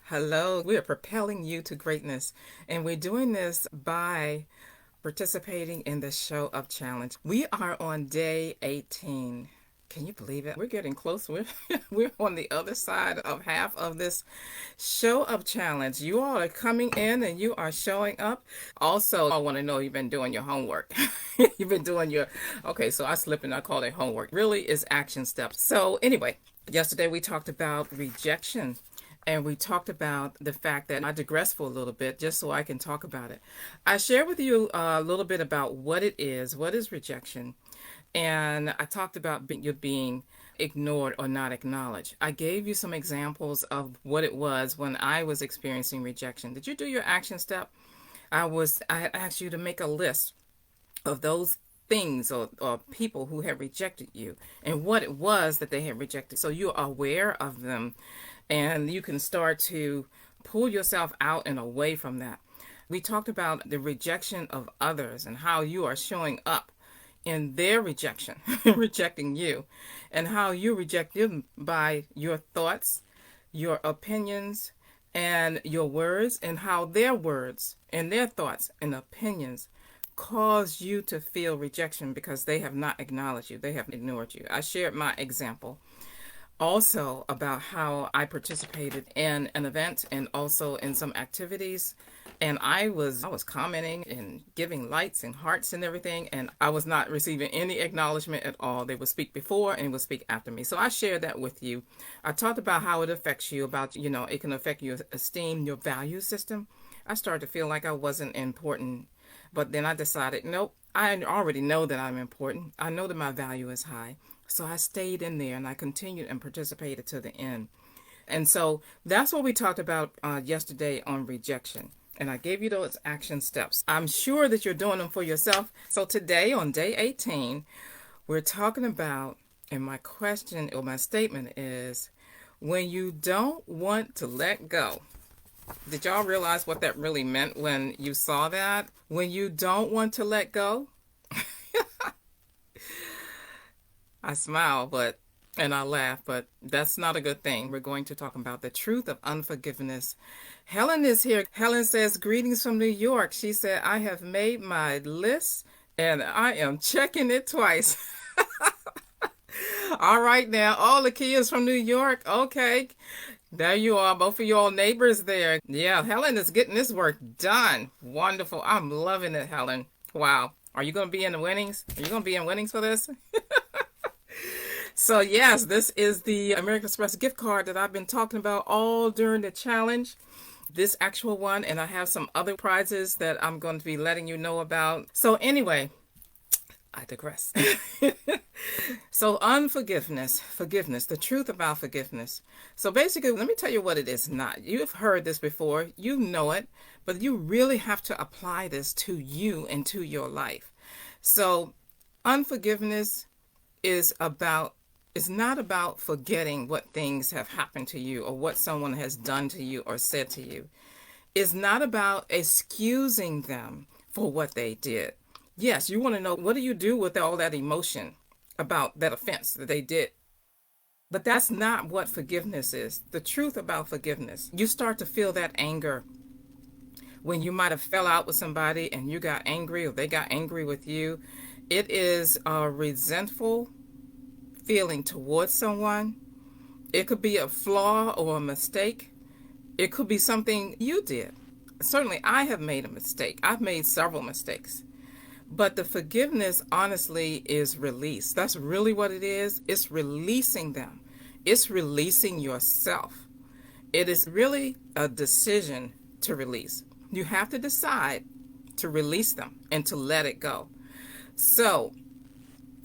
Hello, we are propelling you to greatness, and we're doing this by participating in the Show Up Challenge. We are on day 18. Can you believe it? We're getting close. We're on the other side of half of this Show Up Challenge. You all are coming in and you are showing up. Also, I want to know you've been doing your homework. You've been doing your, okay, so I slip and I call it homework. Really is action steps. So anyway, yesterday we talked about rejection. And we talked about the fact that I digress for a little bit just so I can talk about it. I shared with you a little bit about what is rejection. And I talked about you being ignored or not acknowledged. I gave you some examples of what it was when I was experiencing rejection. Did you do your action step? I asked you to make a list of those things or people who had rejected you and what it was that they had rejected. So you're aware of them and you can start to pull yourself out and away from that. We talked about the rejection of others and how you are showing up in their rejection, rejecting you, and how you reject them by your thoughts, your opinions, and your words, and how their words and their thoughts and opinions cause you to feel rejection because they have not acknowledged you, they have ignored you. I shared my example also about how I participated in an event and also in some activities, and I was commenting and giving lights and hearts and everything, and I was not receiving any acknowledgement at all. They would speak before and would speak after me. So I shared that with you. I talked about how it affects you, about it can affect your esteem, your value system. I started to feel like I wasn't important, but then I decided, nope, I already know that I'm important. I know that my value is high. So I stayed in there and I continued and participated to the end. And so that's what we talked about yesterday on rejection. And I gave you those action steps. I'm sure that you're doing them for yourself. So today on day 18, we're talking about, and my question or my statement is, when you don't want to let go. Did y'all realize what that really meant when you saw that? When you don't want to let go? I smile, and I laugh, but that's not a good thing. We're going to talk about the truth of unforgiveness. Helen is here. Helen says, greetings from New York. She said, I have made my list and I am checking it twice. All right now, all the kids from New York. Okay. There you are, both of y'all neighbors there. Yeah, Helen is getting this work done. Wonderful. I'm loving it, Helen. Wow. Are you going to be in the winnings? Are you going to be in winnings for this? So yes, this is the American Express gift card that I've been talking about all during the challenge. This actual one, and I have some other prizes that I'm going to be letting you know about. So anyway, I digress. So unforgiveness, forgiveness, the truth about forgiveness. So basically, let me tell you what it is not. You've heard this before, you know it, but you really have to apply this to you and to your life. So unforgiveness is not about forgetting what things have happened to you or what someone has done to you or said to you. It's not about excusing them for what they did. Yes, you want to know, what do you do with all that emotion about that offense that they did? But that's not what forgiveness is. The truth about forgiveness, you start to feel that anger when you might have fell out with somebody and you got angry or they got angry with you. It is a resentful feeling towards someone. It could be a flaw or a mistake. It could be something you did. Certainly, I have made a mistake. I've made several mistakes. But the forgiveness, honestly, is release. That's really what it is. It's releasing them. It's releasing yourself. It is really a decision to release. You have to decide to release them and to let it go. So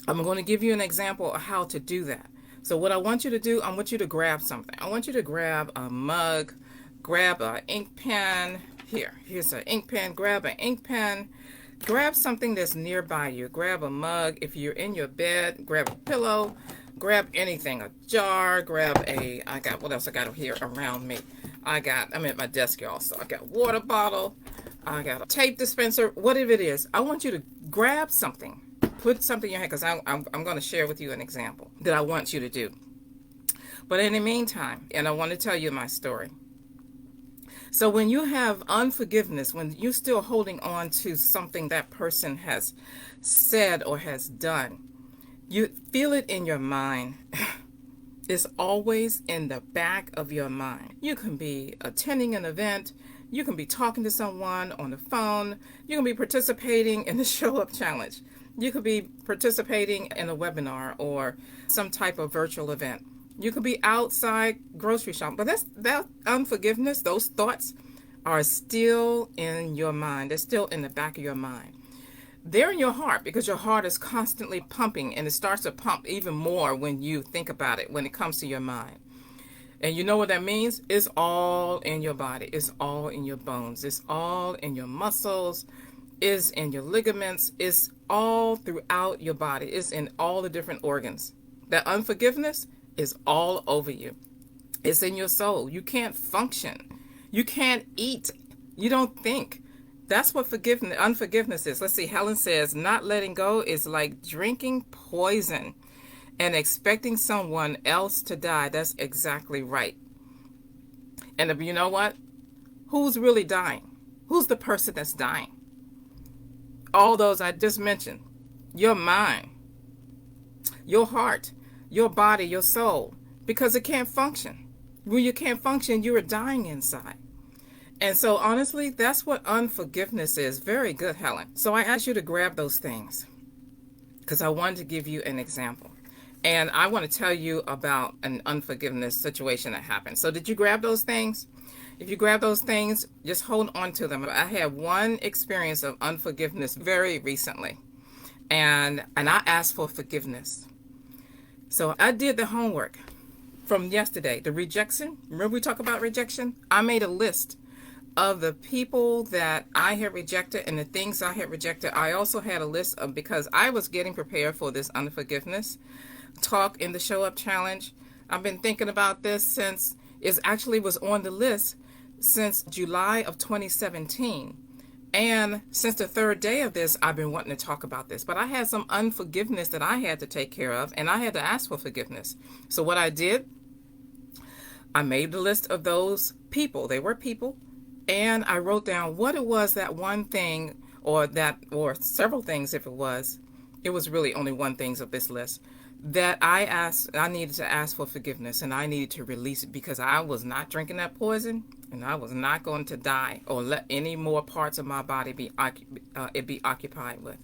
I'm going to give you an example of how to do that. So what I want you to do, I want you to grab something. I want you to grab a mug, grab an ink pen. Here's an ink pen. Grab an ink pen. Grab something that's nearby you. Grab a mug. If you're in your bed, grab a pillow. Grab anything, a jar. What else I got here around me? I'm at my desk, y'all. So I got a water bottle. I got a tape dispenser. Whatever it is, I want you to grab something. Put something in your hand, because I'm going to share with you an example that I want you to do. But in the meantime, and I want to tell you my story. So when you have unforgiveness, when you're still holding on to something that person has said or has done, you feel it in your mind. It's always in the back of your mind. You can be attending an event. You can be talking to someone on the phone. You can be participating in the Show Up Challenge. You could be participating in a webinar or some type of virtual event. You could be outside grocery shopping. But that unforgiveness, those thoughts are still in your mind. They're still in the back of your mind. They're in your heart because your heart is constantly pumping, and it starts to pump even more when you think about it, when it comes to your mind. And you know what that means? It's all in your body. It's all in your bones. It's all in your muscles. It's in your ligaments. It's all throughout your body. It's in all the different organs. That unforgiveness is all over you. It's in your soul. You can't function. You can't eat. You don't think. That's what unforgiveness is. Let's see. Helen says, not letting go is like drinking poison and expecting someone else to die. That's exactly right. And you know what? Who's really dying? Who's the person that's dying? All those I just mentioned. Your mind, your heart, your body, your soul, because it can't function. When you can't function, you are dying inside. And so honestly, that's what unforgiveness is. Very good, Helen. So I asked you to grab those things because I wanted to give you an example. And I want to tell you about an unforgiveness situation that happened. So did you grab those things? If you grab those things, just hold on to them. I had one experience of unforgiveness very recently. And I asked for forgiveness. So I did the homework from yesterday. The rejection. Remember we talked about rejection? I made a list of the people that I had rejected and the things I had rejected. I also had a list of, because I was getting prepared for this unforgiveness talk in the Show Up Challenge. I've been thinking about this since it actually was on the list since July of 2017. And since the third day of this, I've been wanting to talk about this. But I had some unforgiveness that I had to take care of, and I had to ask for forgiveness. So what I did, I made the list of those people. They were people. And I wrote down what it was, that one thing, or several things if it was really only one thing of this list, that I needed to ask for forgiveness, and I needed to release it because I was not drinking that poison, and I was not going to die or let any more parts of my body be occupied with.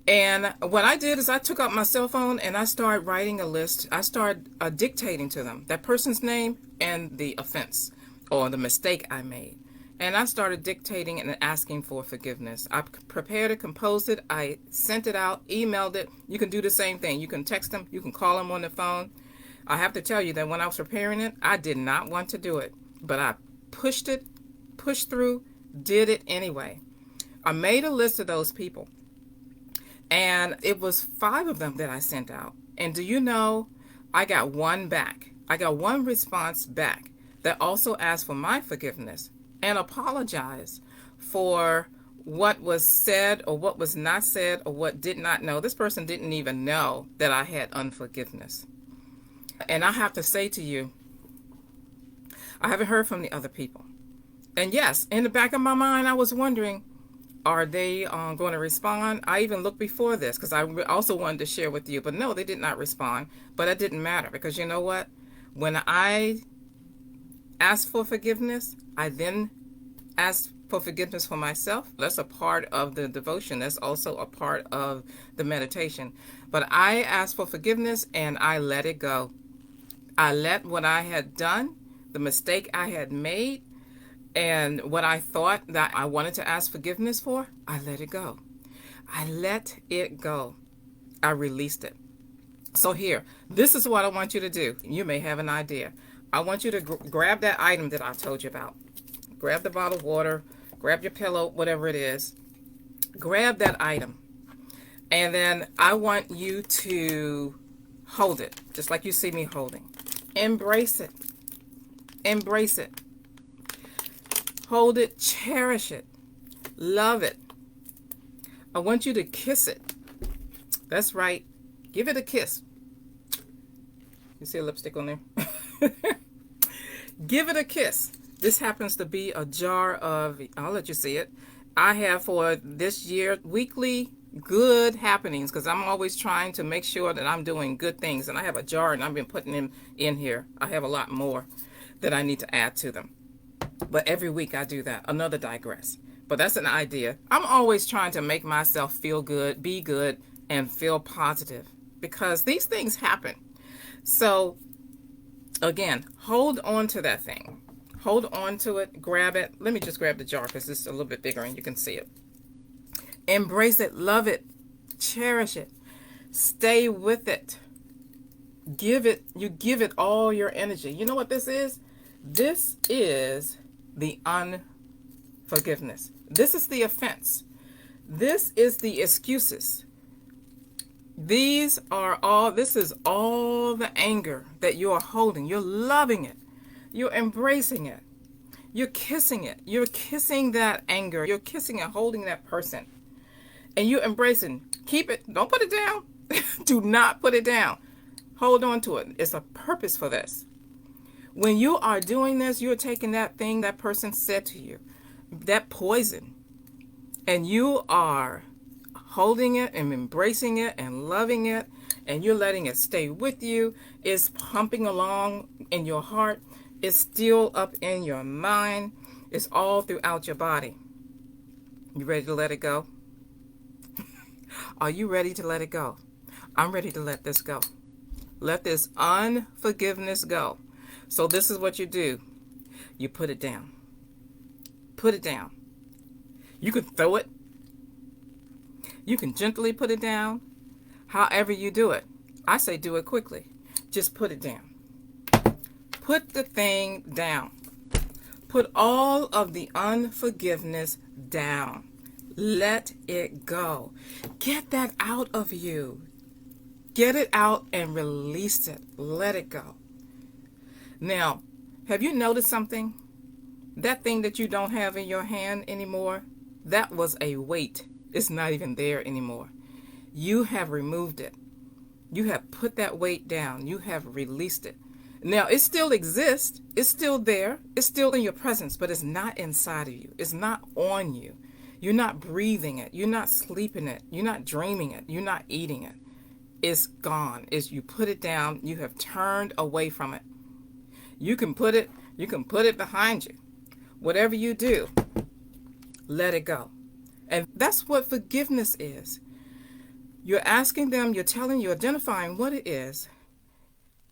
And what I did is I took out my cell phone and I started writing a list. I started dictating to them that person's name and the offense or the mistake I made. And I started dictating and asking for forgiveness. I prepared it, composed it, I sent it out, emailed it. You can do the same thing. You can text them, you can call them on the phone. I have to tell you that when I was preparing it, I did not want to do it. But I pushed through, did it anyway. I made a list of those people. And it was 5 of them that I sent out. And do you know, I got one back. I got one response back that also asked for my forgiveness and apologized for what was said or what was not said or what did not know. This person didn't even know that I had unforgiveness. And I have to say to you, I haven't heard from the other people. And yes, in the back of my mind, I was wondering, are they going to respond? I even looked before this because I also wanted to share with you. But no, they did not respond. But it didn't matter because you know what? When I asked for forgiveness, I then asked for forgiveness for myself. That's a part of the devotion. That's also a part of the meditation. But I asked for forgiveness and I let it go. I let what I had done, the mistake I had made, and what I thought that I wanted to ask forgiveness for, I let it go. I let it go. I released it. So here, this is what I want you to do. You may have an idea. I want you to grab that item that I told you about. Grab the bottle of water, grab your pillow, whatever it is. Grab that item. And then I want you to hold it, just like you see me holding. Embrace it. Embrace it. Hold it, cherish it, love it. I want you to kiss it. That's right. Give it a kiss. You see a lipstick on there? Give it a kiss This happens to be a jar of, I'll let you see it. I have for this year weekly good happenings because I'm always trying to make sure that I'm doing good things. And I have a jar and I've been putting them in here. I have a lot more that I need to add to them. But every week I do that. Another digress. But that's an idea. I'm always trying to make myself feel good, be good, and feel positive because these things happen. So again, hold on to that thing. Hold on to it. Grab it. Let me just grab the jar because it's a little bit bigger and you can see it. Embrace it. Love it. Cherish it. Stay with it. Give it all your energy. You know what this is? This is the unforgiveness. This is the offense. This is the excuses. This is all the anger that you are holding. You're loving it. You're embracing it. You're kissing it. You're kissing that anger. You're kissing and holding that person. And you're embracing. Keep it. Don't put it down. Do not put it down. Hold on to it. It's a purpose for this. When you are doing this, you're taking that thing that person said to you, that poison, and you are holding it and embracing it and loving it, and you're letting it stay with you. It's pumping along in your heart. It's still up in your mind. It's all throughout your body. You ready to let it go? Are you ready to let it go? I'm ready to let this go. Let this unforgiveness go. So this is what you do. You put it down. Put it down. You can throw it. You can gently put it down. However you do it. I say do it quickly. Just put it down. Put the thing down. Put all of the unforgiveness down. Let it go. Get that out of you. Get it out and release it. Let it go. Now, have you noticed something? That thing that you don't have in your hand anymore, that was a weight. It's not even there anymore. You have removed it. You have put that weight down. You have released it. Now, it still exists. It's still there. It's still in your presence, but it's not inside of you. It's not on you. You're not breathing it. You're not sleeping it. You're not dreaming it. You're not eating it. It's gone. You put it down. You have turned away from it. You can put it behind you. Whatever you do, let it go. And that's what forgiveness is. You're asking them, you're identifying what it is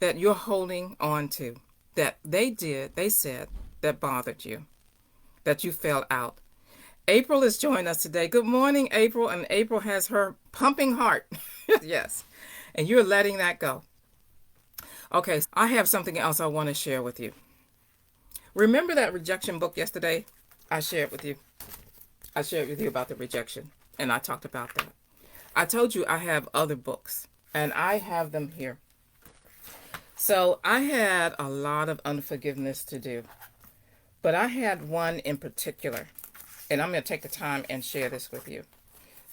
that you're holding on to, that they said, that bothered you, that you fell out. April is joining us today. Good morning, April. And April has her pumping heart. Yes. And you're letting that go. Okay, I have something else I want to share with you. Remember that rejection book yesterday? I shared with you about the rejection, and I talked about that. I told you I have other books, and I have them here. So I had a lot of unforgiveness to do, but I had one in particular, and I'm going to take the time and share this with you.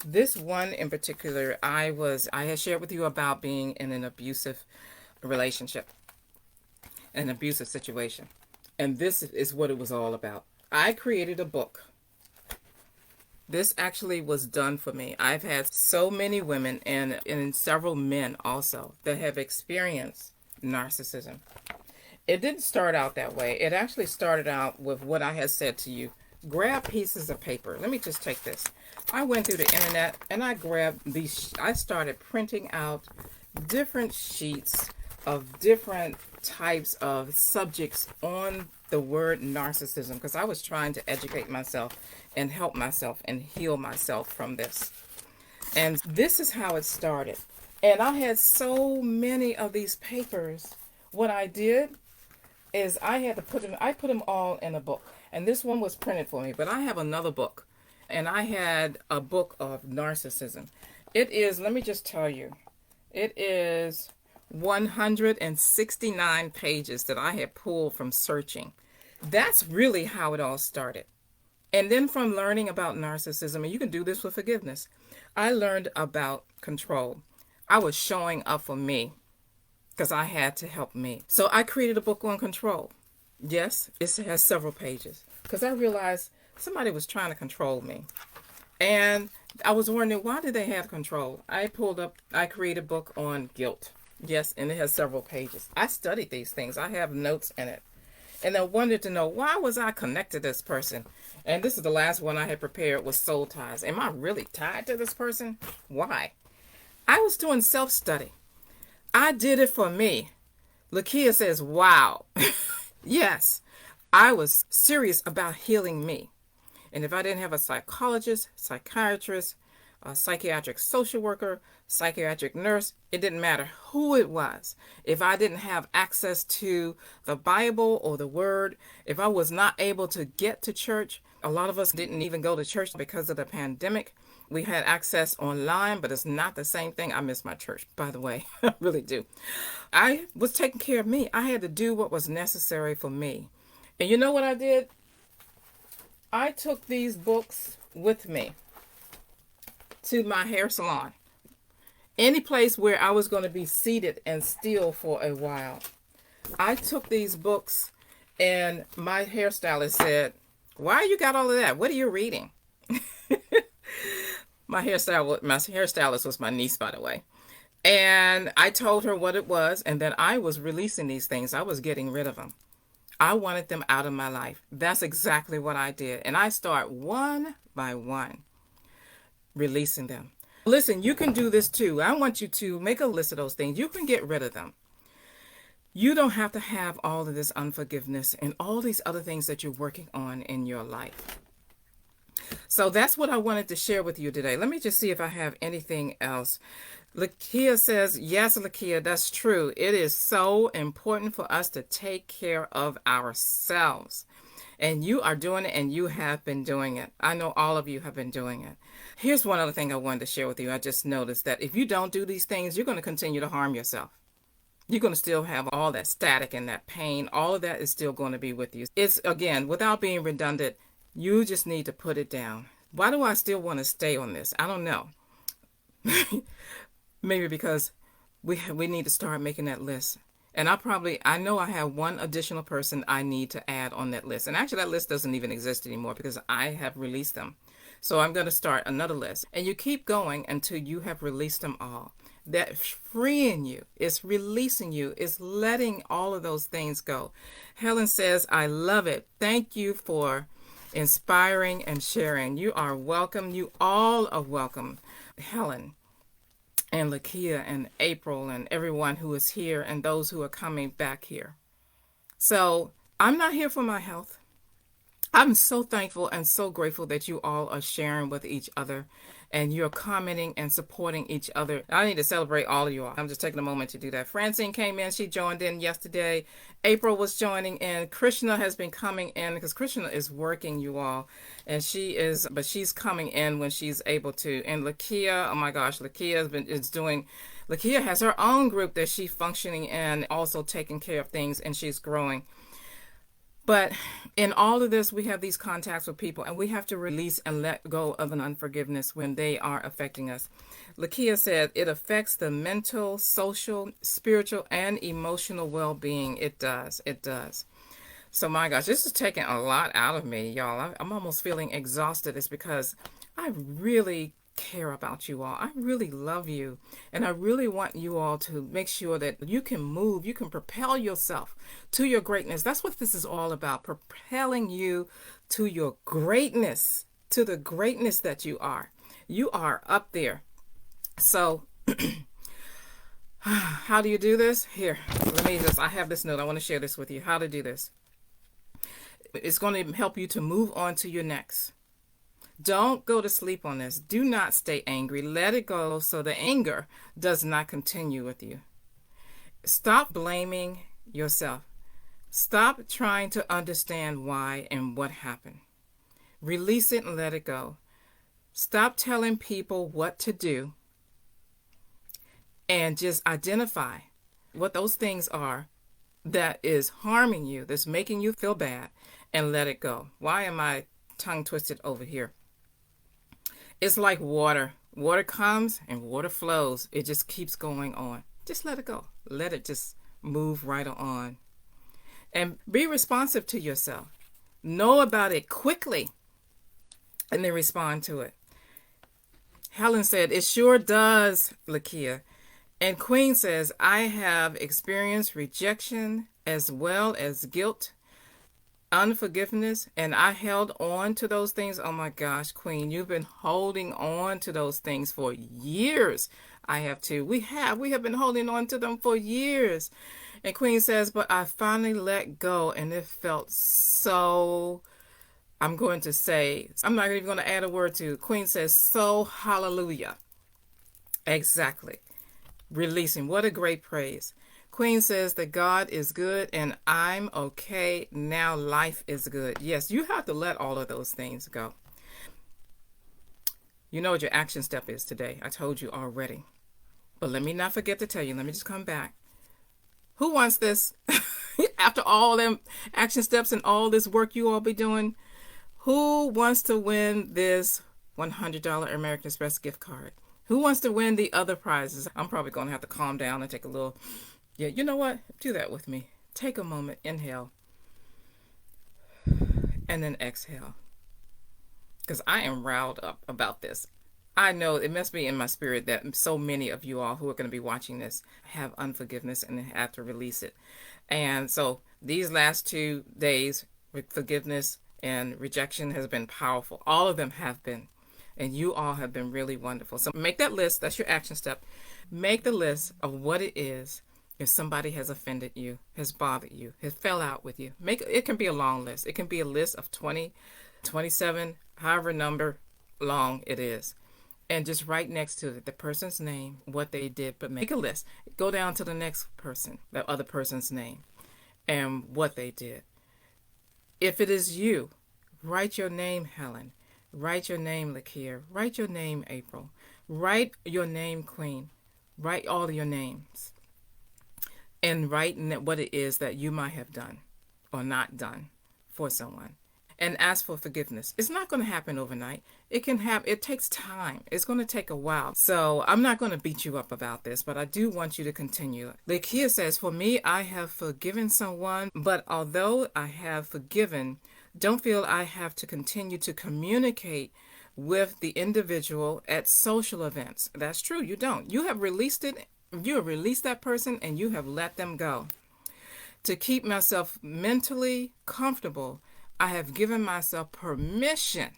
This one in particular, I had shared with you about being in an abusive relationship, an abusive situation. And this is what it was all about. I created a book. This actually was done for me. I've had so many women and several men also that have experienced narcissism. It didn't start out that way. It actually started out with what I had said to you. Grab pieces of paper. Let me just take this. I went through the internet and I grabbed these. I started printing out different sheets of different types of subjects on the word narcissism because I was trying to educate myself and help myself and heal myself from this. And this is how it started. And I had so many of these papers. What I did is I put them all in a book. And this one was printed for me, but I have another book. And I had a book of narcissism. It is, let me just tell you, it is 169 pages that I had pulled from searching. That's really how it all started. And then from learning about narcissism, and you can do this with forgiveness, I learned about control. I was showing up for me because I had to help me. So I created a book on control. Yes, it has several pages because I realized somebody was trying to control me. And I was wondering, why did they have control? I created a book on guilt. Yes, and it has several pages. I studied these things. I have notes in it. And I wanted to know, why was I connected to this person? And this is the last one I had prepared, was soul ties. Am I really tied to this person? Why? I was doing self-study. I did it for me. Lakia says, wow. Yes, I was serious about healing me. And if I didn't have a psychologist, psychiatrist, a psychiatric social worker, psychiatric nurse, it didn't matter who it was. If I didn't have access to the Bible or the Word, if I was not able to get to church, a lot of us didn't even go to church because of the pandemic. We had access online, but it's not the same thing. I miss my church, by the way. I really do. I was taking care of me. I had to do what was necessary for me. And you know what I did? I took these books with me to my hair salon. Any place where I was going to be seated and still for a while. I took these books and my hairstylist said, why you got all of that? What are you reading? My hairstylist was my niece, by the way. And I told her what it was and that I was releasing these things. I was getting rid of them. I wanted them out of my life. That's exactly what I did. And I start one by one releasing them. Listen, you can do this too. I want you to make a list of those things. You can get rid of them. You don't have to have all of this unforgiveness and all these other things that you're working on in your life. So that's what I wanted to share with you today. Let me just see if I have anything else. Lakia says, yes, Lakia, that's true. It is so important for us to take care of ourselves. And you are doing it, and you have been doing it. I know all of you have been doing it. Here's one other thing I wanted to share with you. I just noticed that if you don't do these things, you're going to continue to harm yourself. You're going to still have all that static and that pain. All of that is still going to be with you. It's, again, without being redundant, you just need to put it down. Why do I still want to stay on this? I don't know. Maybe because we need to start making that list. And I know I have one additional person I need to add on that list. And actually that list doesn't even exist anymore because I have released them. So I'm going to start another list. And you keep going until you have released them all. That freeing you, it's releasing you, it's letting all of those things go. Helen says, I love it. Thank you for inspiring and sharing. You are welcome. You all are welcome. Helen and Lakia and April and everyone who is here and those who are coming back here. So I'm not here for my health. I'm so thankful and so grateful that you all are sharing with each other and you're commenting and supporting each other. I need to celebrate all of you all. I'm just taking a moment to do that. Francine came in. She joined in yesterday. April was joining in. Krishna has been coming in because Krishna is working, you all. And she's coming in when she's able to. And Lakia, oh my gosh, Lakia has her own group that she's functioning in, also taking care of things, and she's growing. But in all of this, we have these contacts with people, and we have to release and let go of an unforgiveness when they are affecting us. Lakia said it affects the mental, social, spiritual, and emotional well-being. It does. It does. So my gosh, this is taking a lot out of me, y'all. I'm almost feeling exhausted. It's because I really care about you all. I really love you. And I really want you all to make sure that you can move, you can propel yourself to your greatness. That's what this is all about, propelling you to your greatness, to the greatness that you are. You are up there. So how do you do this? Here, I have this note. I want to share this with you. How to do this. It's going to help you to move on to your next. Don't go to sleep on this. Do not stay angry. Let it go so the anger does not continue with you. Stop blaming yourself. Stop trying to understand why and what happened. Release it and let it go. Stop telling people what to do and just identify what those things are that is harming you, that's making you feel bad, and let it go. Why am I tongue twisted over here? It's like water. Water comes and water flows. It just keeps going on. Just let it go. Let it just move right on. And be responsive to yourself. Know about it quickly and then respond to it. Helen said, it sure does, Lakia. And Queen says, I have experienced rejection as well as guilt, unforgiveness, and I held on to those things. Oh my gosh, Queen, you've been holding on to those things for years. I have too. We have been holding on to them for years. And Queen says, but I finally let go, and it felt so, I'm going to say, I'm not even going to add a word to. Queen says, so hallelujah. Exactly. Releasing. What a great praise. Queen says that God is good and I'm okay. Now life is good. Yes, you have to let all of those things go. You know what your action step is today. I told you already. But let me not forget to tell you. Let me just come back. Who wants this? After all them action steps and all this work you all be doing, who wants to win this $100 American Express gift card? Who wants to win the other prizes? I'm probably going to have to calm down and take a little, yeah, you know what? Do that with me. Take a moment, inhale, and then exhale. Because I am riled up about this. I know it must be in my spirit that so many of you all who are going to be watching this have unforgiveness and have to release it. And so these last 2 days, forgiveness and rejection has been powerful. All of them have been. And you all have been really wonderful. So make that list. That's your action step. Make the list of what it is if somebody has offended you, has bothered you, has fell out with you. It can be a long list. It can be a list of 20, 27, however number long it is. And just write next to it the person's name, what they did, but make a list. Go down to the next person, that other person's name, and what they did. If it is you, write your name, Helen. Write your name, Lakia. Write your name, April. Write your name, Queen. Write all of your names. And write what it is that you might have done or not done for someone. And ask for forgiveness. It's not going to happen overnight. It takes time. It's going to take a while. So I'm not going to beat you up about this, but I do want you to continue. Lakia says, for me, I have forgiven someone, but although I have forgiven, don't feel I have to continue to communicate with the individual at social events. That's true. You don't. You have released it. You have released that person and you have let them go. To keep myself mentally comfortable, I have given myself permission.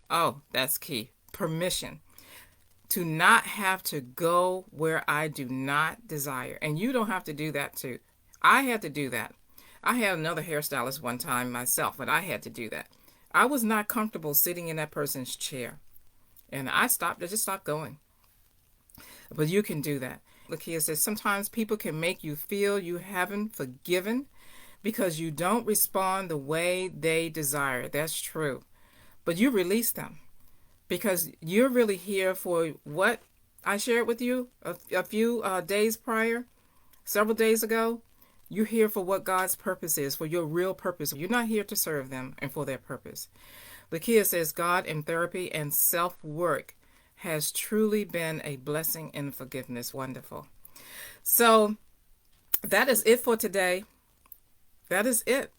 Oh, that's key. Permission to not have to go where I do not desire. And you don't have to do that too. I had to do that. I had another hairstylist one time myself, but I had to do that. I was not comfortable sitting in that person's chair. And I just stopped going. But you can do that. Lakia says, sometimes people can make you feel you haven't forgiven because you don't respond the way they desire. That's true. But you release them because you're really here for what I shared with you a few days prior, several days ago. You're here for what God's purpose is, for your real purpose. You're not here to serve them and for their purpose. Lakia says, God in therapy and self-work has truly been a blessing in forgiveness. Wonderful. So that is it for today. That is it.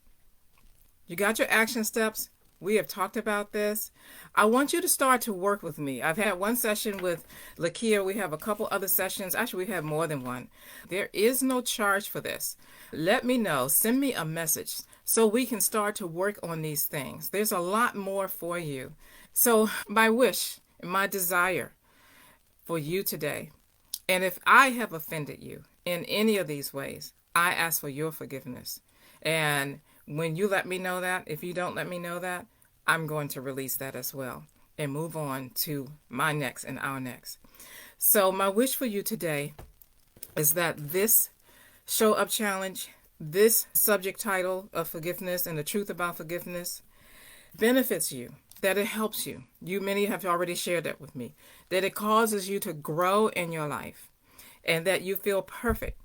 You got your action steps. We have talked about this. I want you to start to work with me. I've had one session with Lakia. We have a couple other sessions. Actually, we have more than one. There is no charge for this. Let me know. Send me a message so we can start to work on these things. There's a lot more for you. So my wish, my desire for you today, and if I have offended you in any of these ways, I ask for your forgiveness. And when you let me know that, if you don't let me know that, I'm going to release that as well and move on to my next and our next. So my wish for you today is that this show up challenge, this subject title of forgiveness and the truth about forgiveness benefits you, that it helps you. Many have already shared that with me, that it causes you to grow in your life and that you feel perfect.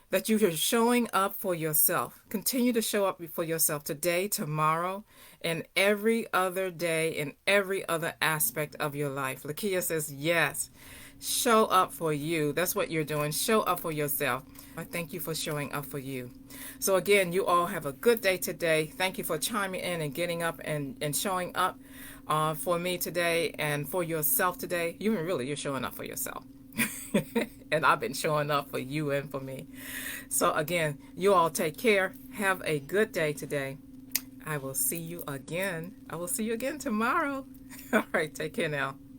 That you are showing up for yourself. Continue to show up for yourself today, tomorrow, and every other day in every other aspect of your life. Lakia says, yes, Show up for you. That's what you're doing. Show up for yourself. I thank you for showing up for you. So, again, you all have a good day today. Thank you for chiming in and getting up and showing up for me today and for yourself today. You're showing up for yourself. And I've been showing up for you and for me. So, again, you all take care. Have a good day today. I will see you again. I will see you again tomorrow. All right, take care now.